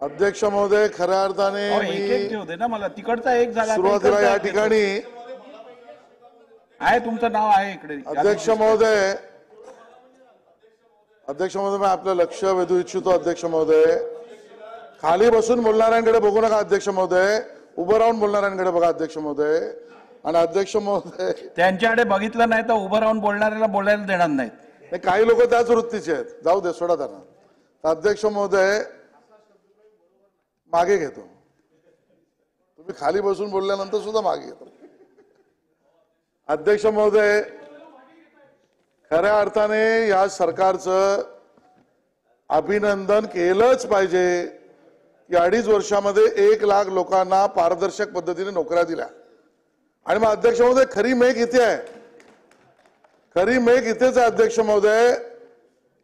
अध्यक्ष महोदय, खऱ्या अर्थाने एक होते ना, मला तिकडचा एक झाला, सुरुवातीला या ठिकाणी आहे तुमचं नाव आहे इकडे. अध्यक्ष महोदय, मी आपलं लक्ष वेधू इच्छितो. अध्यक्ष महोदय, खाली बसून बोलणाऱ्यांकडे बघू नका. अध्यक्ष महोदय, उभं राहून बोलणाऱ्यांकडे बघा. अध्यक्ष महोदय, आणि अध्यक्ष महोदय, त्यांच्याकडे बघितलं नाही तर उभं राहून बोलणाऱ्याला बोलायला देणार नाहीत. काही लोक त्याच वृत्तीचे आहेत. जाऊ दे, सोडा त्यांना. अध्यक्ष महोदय, मागे घेतो. तुम्ही खाली बसून बोलल्यानंतर सुद्धा मागे घेतो. अध्यक्ष महोदय, खऱ्या अर्थाने या सरकारचं अभिनंदन केलंच पाहिजे की 2.5 वर्षामध्ये 1 लाख लोकांना पारदर्शक पद्धतीने नोकऱ्या दिल्या. आणि मग अध्यक्ष महोदय, खरी मेघ इथे आहे. खरी मेघ इथेच आहे. अध्यक्ष महोदय,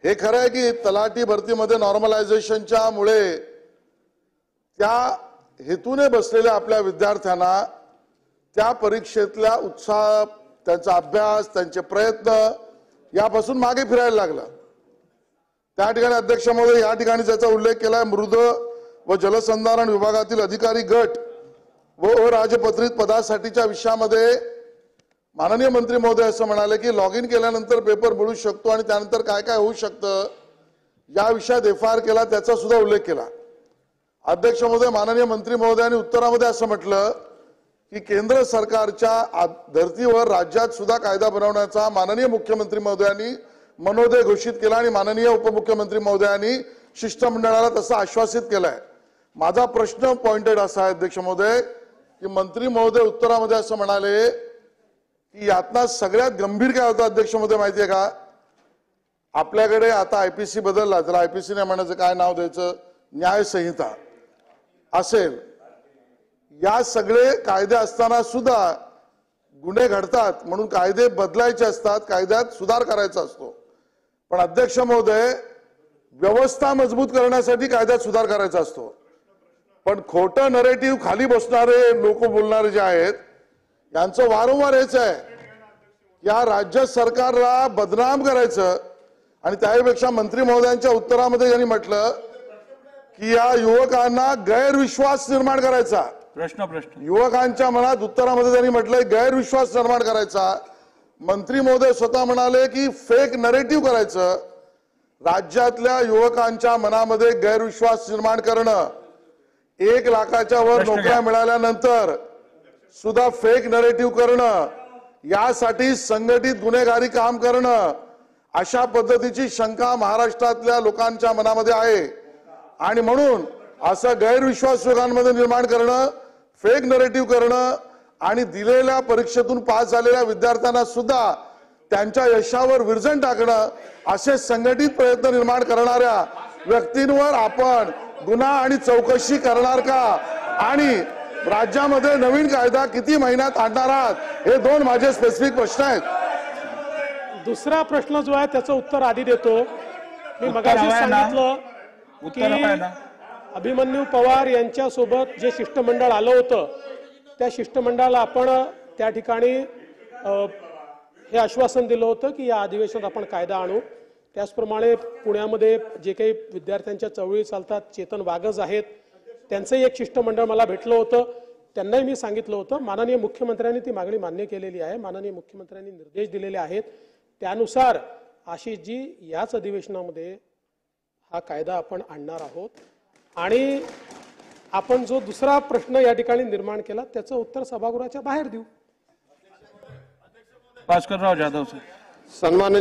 हे खरं आहे की तलाठी भरतीमध्ये नॉर्मलायझेशनच्या मुळे त्या हेतूने बसलेल्या आपल्या विद्यार्थ्यांना त्या परीक्षेतल्या उत्साह, त्यांचा अभ्यास, त्यांचे प्रयत्न यापासून मागे फिरायला लागलं. त्या ठिकाणी अध्यक्ष महोदय, या ठिकाणी ज्याचा उल्लेख केलाय, मृद व जलसंधारण विभागातील अधिकारी गट व अराजपत्रित पदासाठीच्या विषयामध्ये माननीय मंत्री महोदय असं म्हणाले की लॉग इन केल्यानंतर पेपर मिळू शकतो आणि त्यानंतर काय काय होऊ शकतं या विषयात FIR केला, त्याचा सुद्धा उल्लेख केला. अध्यक्ष महोदय, माननीय मंत्री महोदयांनी उत्तरामध्ये असं म्हटलं की केंद्र सरकारच्या धर्तीवर राज्यात सुद्धा कायदा बनवण्याचा माननीय मुख्यमंत्री महोदयांनी मनोदय घोषित केला आणि माननीय उपमुख्यमंत्री महोदयांनी शिष्टमंडळाला तसं आश्वासित केलंय. माझा प्रश्न पॉइंटेड असा आहे अध्यक्ष महोदय की मंत्री महोदय उत्तरामध्ये असं म्हणाले की यातना सगळ्यात गंभीर काय होतं अध्यक्ष महोदय माहिती आहे का? आपल्याकडे आता IPC बदलला, त्याला IPC नाही म्हणायचं, काय नाव द्यायचं, न्याय संहिता असेल. या सगळे कायदे असताना सुद्धा गुन्हे घडतात म्हणून कायदे बदलायचे असतात, कायद्यात सुधार करायचा असतो. पण अध्यक्ष महोदय, व्यवस्था मजबूत करण्यासाठी कायद्यात सुधार करायचा असतो. पण खोटं नरेटिव्ह खाली बसणारे लोक बोलणारे जे आहेत यांचं वारंवार हेच आहे, या राज्य सरकारला बदनाम करायचं. आणि त्यापेक्षा मंत्री महोदयांच्या उत्तरामध्ये यांनी म्हटलं की या युवकांना गैरविश्वास निर्माण करायचा. युवकांच्या मनात उत्तरामध्ये त्यांनी म्हटलंय गैरविश्वास निर्माण करायचा. मंत्री महोदय स्वतः म्हणाले की फेक नरेटिव्ह करायचं. राज्यातल्या युवकांच्या मनामध्ये गैरविश्वास निर्माण करणं, 1 लाखाच्या वर नोकऱ्या मिळाल्यानंतर सुद्धा फेक नरेटिव्ह करणं, यासाठी संघटित गुन्हेगारी काम करणं, अशा पद्धतीची शंका महाराष्ट्रातल्या लोकांच्या मनामध्ये आहे. आणि म्हणून असं गैरविश्वास युवकांमध्ये निर्माण करणं, फेक नरेटिव्ह करणं आणि दिलेल्या परीक्षेतून पास झालेल्या विद्यार्थ्यांना सुद्धा त्यांच्या यशावर विरजण टाकणं, असे संघटित प्रयत्न निर्माण करणाऱ्या व्यक्तींवर आपण गुन्हा आणि चौकशी करणार का? आणि राज्यामध्ये नवीन कायदा किती महिन्यात आणणार आहात? हे 2 माझे स्पेसिफिक प्रश्न आहेत. दुसरा प्रश्न जो आहे त्याचं उत्तर आधी देतो. मी मगाशी सांगितलं की अभिमन्यू पवार यांच्या सोबत जे शिष्टमंडळ आलं होतं त्या शिष्टमंडळाला आपण त्या ठिकाणी हे आश्वासन दिलं होतं की या अधिवेशनात आपण कायदा आणू. त्याचप्रमाणे पुण्यामध्ये जे काही विद्यार्थ्यांच्या चळवळी चालतात, चेतन वागज आहेत, त्यांचंही एक शिष्टमंडळ मला भेटलं होतं. त्यांनाही मी सांगितलं होतं. माननीय मुख्यमंत्र्यांनी ती मागणी मान्य केलेली आहे. माननीय मुख्यमंत्र्यांनी निर्देश दिलेले आहेत. त्यानुसार आशिषजी याच अधिवेशनामध्ये हा कायदा आपण आणणार आहोत. आणि आपण जो दुसरा प्रश्न या ठिकाणी निर्माण केला त्याचं उत्तर सभागृहाच्या बाहेर देऊ. भास्करराव जाधव सर. सन्माननीय